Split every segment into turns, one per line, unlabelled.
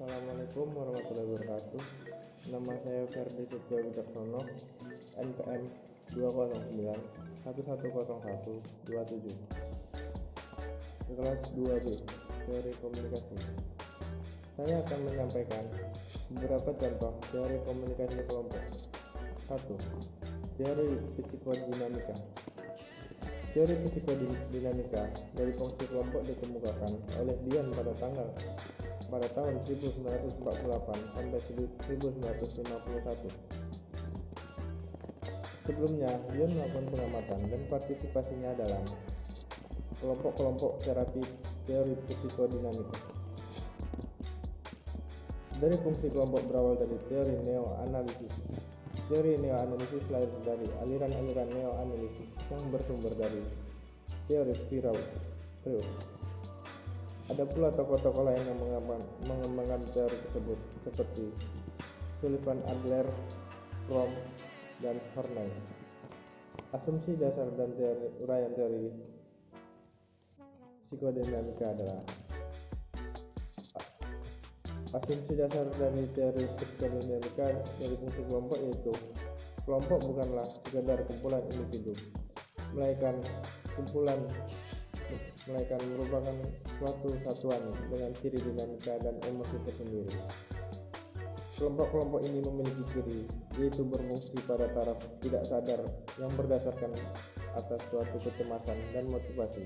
Assalamualaikum warahmatullahi wabarakatuh. Nama saya Ferdi Setio Wicaksono, NPM 209110127, kelas 2B, Teori Komunikasi. Saya akan menyampaikan beberapa contoh teori komunikasi kelompok. 1. Teori psikodinamika. Teori psikodinamika dari fungsi kelompok dikemukakan oleh Dion pada tahun 1948 sampai 1951. Sebelumnya, Dion melakukan pengamatan dan partisipasinya dalam kelompok-kelompok terapi teori psikodinamika. Dari fungsi kelompok berawal dari teori neo-analisis. Teori neo-analisis lahir dari aliran-aliran neo-analisis yang bersumber dari teori Freud. Ada pula tokoh-tokoh lain yang mengembangkan teori tersebut, seperti Sullivan, Adler, Fromm, dan Horney. Asumsi dasar dan uraian teori psikodinamika adalah: asumsi dasar dari teori psikodinamika dari fungsi kelompok yaitu kelompok bukanlah sekedar kumpulan individu, melainkan merupakan suatu satuan dengan ciri dinamika dan emosi tersendiri. Kelompok-kelompok ini memiliki ciri, yaitu berfungsi pada taraf tidak sadar yang berdasarkan atas suatu kecemasan dan motivasi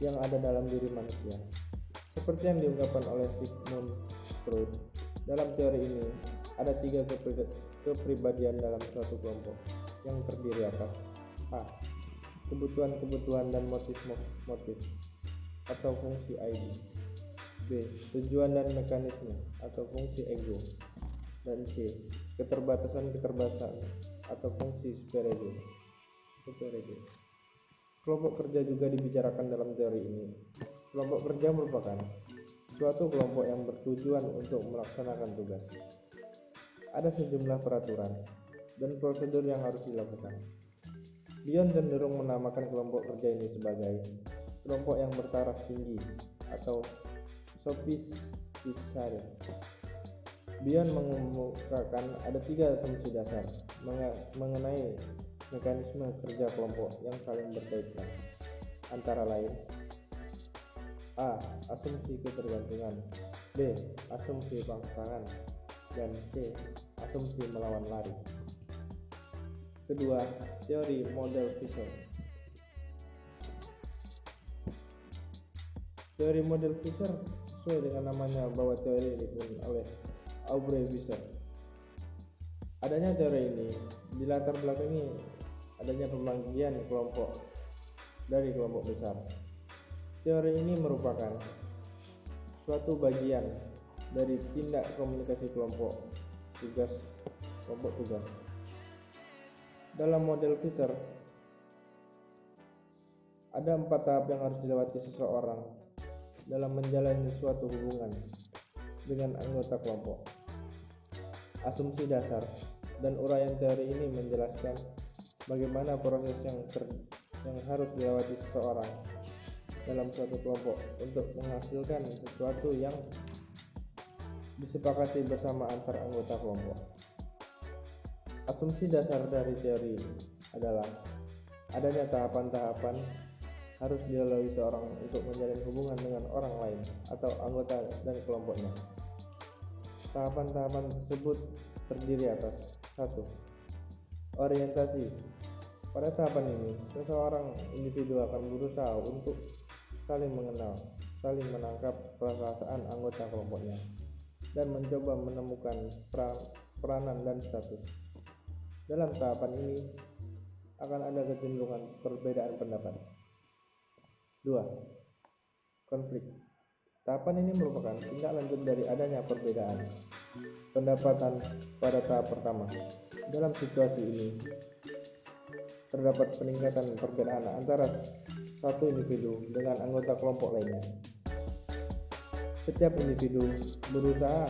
yang ada dalam diri manusia. Seperti yang diungkapkan oleh Sigmund Freud, dalam teori ini ada 3 kepribadian dalam suatu kelompok yang terdiri atas A. Kebutuhan dan motif atau fungsi ID. B. Tujuan dan mekanisme atau fungsi ego. Dan C. Keterbatasan atau fungsi superego. Kelompok kerja juga dibicarakan dalam teori ini. Kelompok kerja merupakan suatu kelompok yang bertujuan untuk melaksanakan tugas. Ada sejumlah peraturan dan prosedur yang harus dilakukan. Dion cenderung menamakan kelompok kerja ini sebagai kelompok yang bertaraf tinggi atau sophisticated. Dion mengemukakan ada 3 asumsi dasar mengenai mekanisme kerja kelompok yang saling berkaitan, antara lain: A. Asumsi ketergantungan. B. Asumsi pasangan. Dan C. Asumsi melawan lari. Kedua, teori model Fisher. Teori model Fisher sesuai dengan namanya bahwa teori ini dibangun oleh Aubrey Fisher. Adanya teori ini dilatar belakangi adanya pembagian kelompok dari kelompok besar. Teori ini merupakan suatu bagian dari tindak komunikasi kelompok tugas. Dalam model Fisher, ada 4 tahap yang harus dilewati seseorang dalam menjalani suatu hubungan dengan anggota kelompok. Asumsi dasar dan uraian teori ini menjelaskan bagaimana proses yang harus dilewati seseorang dalam suatu kelompok untuk menghasilkan sesuatu yang disepakati bersama antar anggota kelompok. Asumsi dasar dari teori adalah adanya tahapan-tahapan harus dilalui seorang untuk menjalin hubungan dengan orang lain atau anggota dan kelompoknya. Tahapan-tahapan tersebut terdiri atas: 1. Orientasi. Pada tahapan ini, seseorang individu akan berusaha untuk saling mengenal, saling menangkap perasaan anggota kelompoknya, dan mencoba menemukan peranan dan status. Dalam tahapan ini akan ada kecenderungan perbedaan pendapat. 2. Konflik. Tahapan ini merupakan tindak lanjut dari adanya perbedaan pendapatan pada tahap pertama. Dalam situasi ini terdapat peningkatan perbedaan antara satu individu dengan anggota kelompok lainnya. Setiap individu berusaha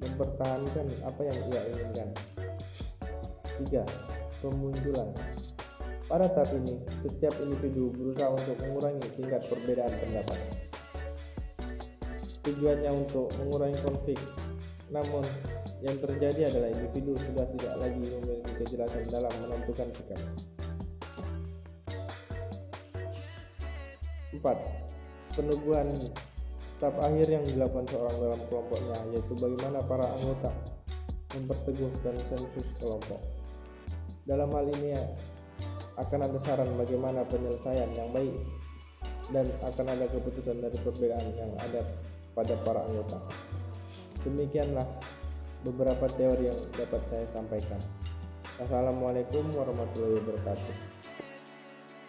mempertahankan apa yang ia inginkan. 3. Pemunculan. Pada tahap ini, setiap individu berusaha untuk mengurangi tingkat perbedaan pendapat. tujuannya untuk mengurangi konflik. Namun yang terjadi adalah individu sudah tidak lagi memiliki kejelasan dalam menentukan sikap. 4. Penubuhan tahap akhir yang dilakukan seorang dalam kelompoknya, yaitu bagaimana para anggota memperteguh konsensus kelompok. Dalam hal ini akan ada saran bagaimana penyelesaian yang baik dan akan ada keputusan dari perbedaan yang ada pada para anggota. Demikianlah beberapa teori yang dapat saya sampaikan. Wassalamualaikum warahmatullahi wabarakatuh.